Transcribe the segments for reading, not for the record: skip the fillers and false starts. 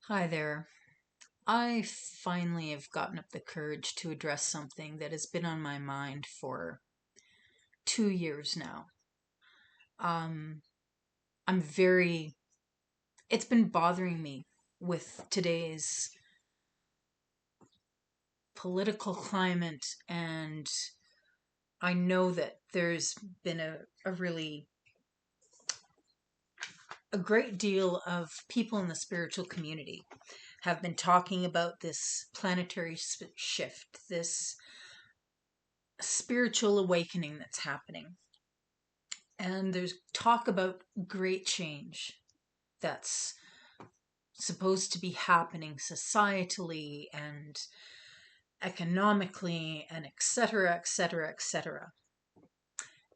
Hi there. I finally have gotten up the courage to address something that has been on my mind for 2 years now. Um, I'm very, it's been bothering me with today's political climate, and I know that there's been a great deal of people in the spiritual community have been talking about this planetary shift, this spiritual awakening that's happening. And there's talk about great change that's supposed to be happening societally and economically and etc., etc., etc.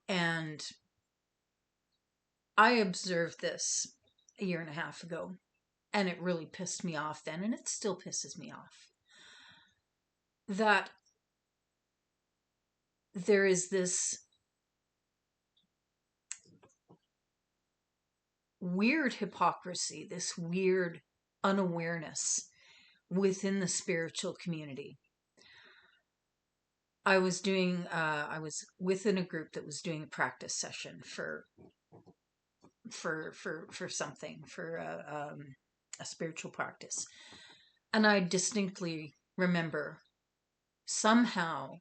And I observed this a year and a half ago, and it really pissed me off then, and it still pisses me off that there is this weird hypocrisy, this weird unawareness within the spiritual community. I was within a group that was doing a practice session for something, for a spiritual practice. And I distinctly remember somehow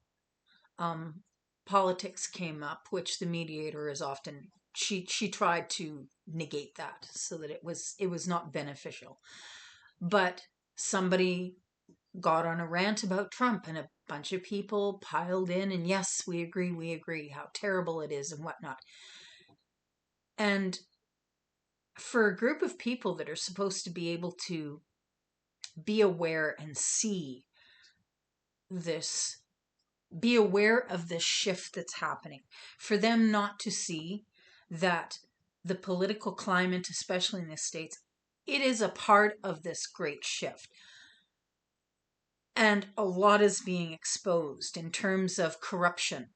um, politics came up, which the mediator is often, she tried to negate that so that it was not beneficial. But somebody got on a rant about Trump, and a bunch of people piled in, and yes, we agree, how terrible it is and whatnot. And for a group of people that are supposed to be able to be aware and see this, be aware of this shift that's happening, for them not to see that the political climate, especially in the States, it is a part of this great shift. And a lot is being exposed in terms of corruption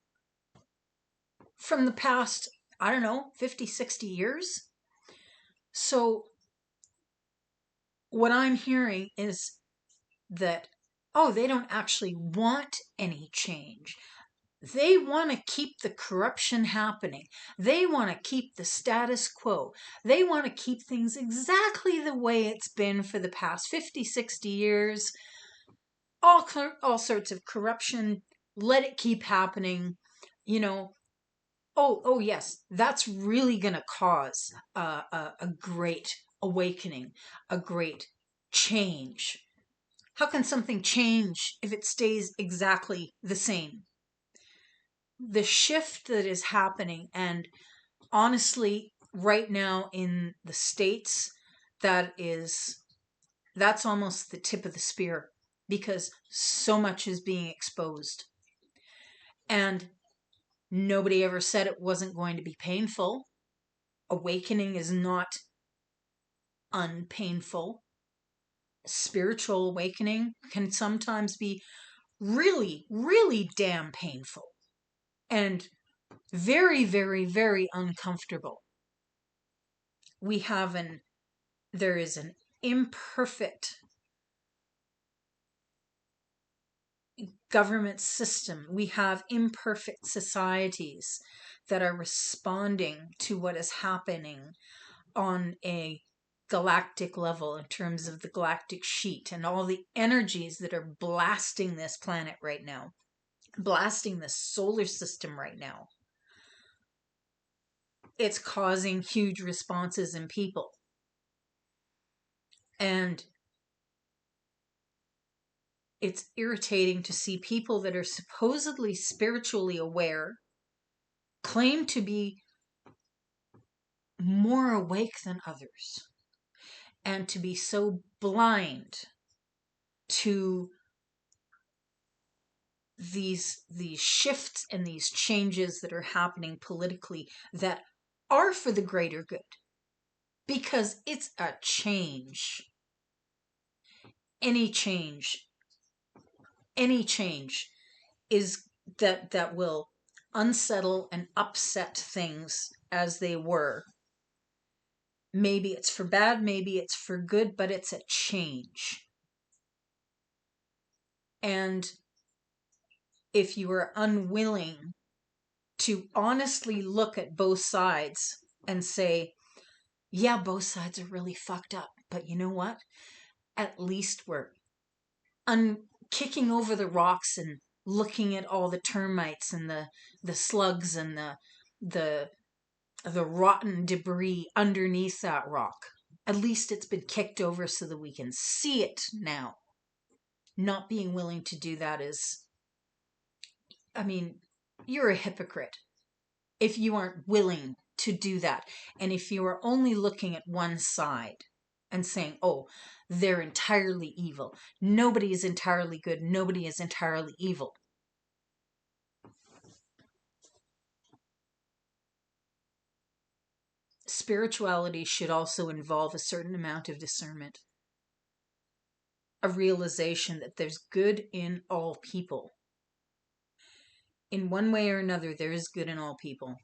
from the past, I don't know, 50, 60 years. So what I'm hearing is that, oh, they don't actually want any change. They want to keep the corruption happening. They want to keep the status quo. They want to keep things exactly the way it's been for the past 50, 60 years. All sorts of corruption. Let it keep happening. You know, oh yes, that's really going to cause a great awakening, a great change. How can something change if it stays exactly the same? The shift that is happening, and honestly, right now in the States, that's almost the tip of the spear, because so much is being exposed. And nobody ever said it wasn't going to be painful. Awakening is not unpainful. Spiritual awakening can sometimes be really, really damn painful and very, very, very uncomfortable. We have there is an imperfect government system. We have imperfect societies that are responding to what is happening on a galactic level in terms of the galactic sheet and all the energies that are blasting this planet right now, blasting the solar system right now. It's causing huge responses in people. And it's irritating to see people that are supposedly spiritually aware claim to be more awake than others and to be so blind to these shifts and these changes that are happening politically that are for the greater good, because it's a change. Any change any change is that will unsettle and upset things as they were Maybe it's for bad, maybe it's for good, but it's a change. And if you are unwilling to honestly look at both sides and say, yeah, both sides are really fucked up, but you know what? At least we're kicking over the rocks and looking at all the termites and the slugs and the the rotten debris underneath that rock. At least it's been kicked over so that we can see it now. Not being willing to do that is, I mean, you're a hypocrite if you aren't willing to do that. And if you are only looking at one side and saying, oh, they're entirely evil. Nobody is entirely good. Nobody is entirely evil. Spirituality should also involve a certain amount of discernment, a realization that there's good in all people. In one way or another, there is good in all people.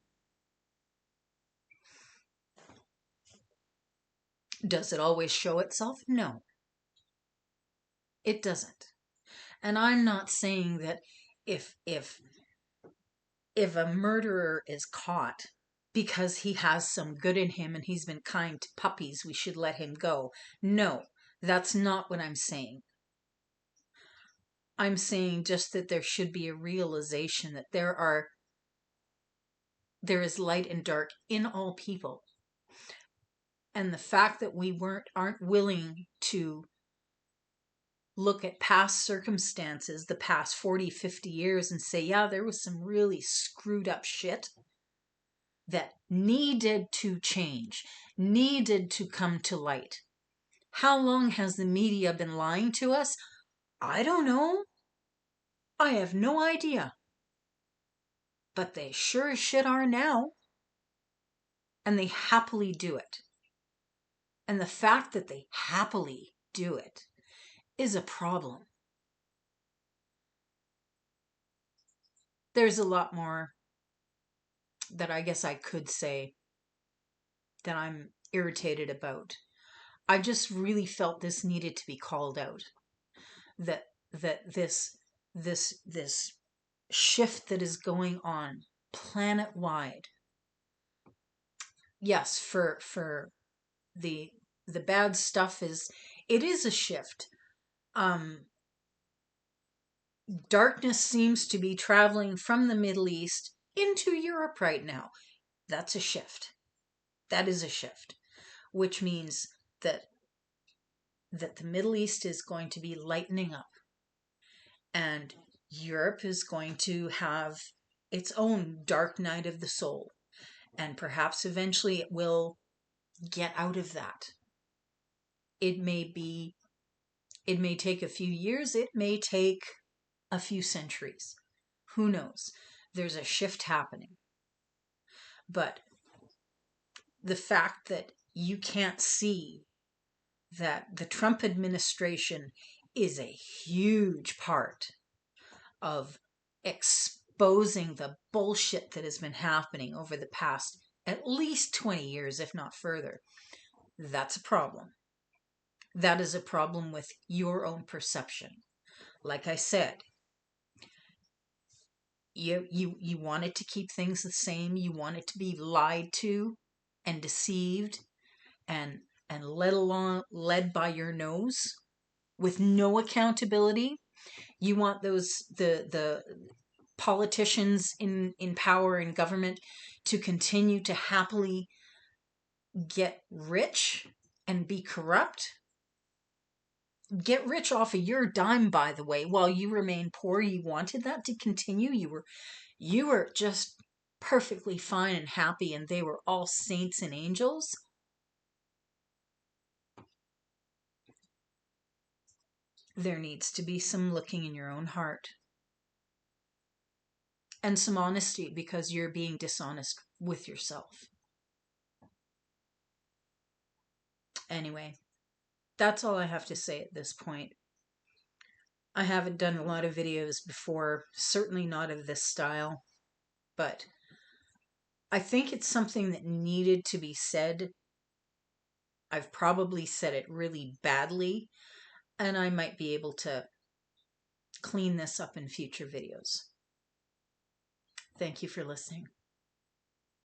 Does it always show itself? No, it doesn't. And I'm not saying that if if if a murderer is caught because he has some good in him and he's been kind to puppies, we should let him go. No, that's not what I'm saying. I'm saying just that there should be a realization that there is light and dark in all people. And the fact that we aren't willing to look at past circumstances, the past 40, 50 years, and say, yeah, there was some really screwed up shit that needed to change, needed to come to light. How long has the media been lying to us? I don't know. I have no idea. But they sure as shit are now. And they happily do it. And the fact that they happily do it is a problem. There's a lot more that I guess I could say that I'm irritated about. I just really felt this needed to be called out. That this shift that is going on planet wide. Yes, for the bad stuff it is a shift. Darkness seems to be traveling from the Middle East into Europe right now. That's a shift. That is a shift, which means that the Middle East is going to be lightening up, and Europe is going to have its own dark night of the soul, and perhaps eventually it will get out of that. It may be, it may take a few years, it may take a few centuries. Who knows? There's a shift happening. But the fact that you can't see that the Trump administration is a huge part of exposing the bullshit that has been happening over the past at least 20 years, if not further, that's a problem. That is a problem with your own perception. Like I said, you wanted to keep things the same. You wanted to be lied to and deceived and led by your nose with no accountability. You want the politicians in power and government to continue to happily get rich and be corrupt. Get rich off of your dime, by the way, while you remain poor. You wanted that to continue. You were just perfectly fine and happy, and they were all saints and angels. There needs to be some looking in your own heart and some honesty, because you're being dishonest with yourself. Anyway, that's all I have to say at this point. I haven't done a lot of videos before, certainly not of this style, but I think it's something that needed to be said I've probably said it really badly, and I might be able to clean this up in future videos. Thank you for listening.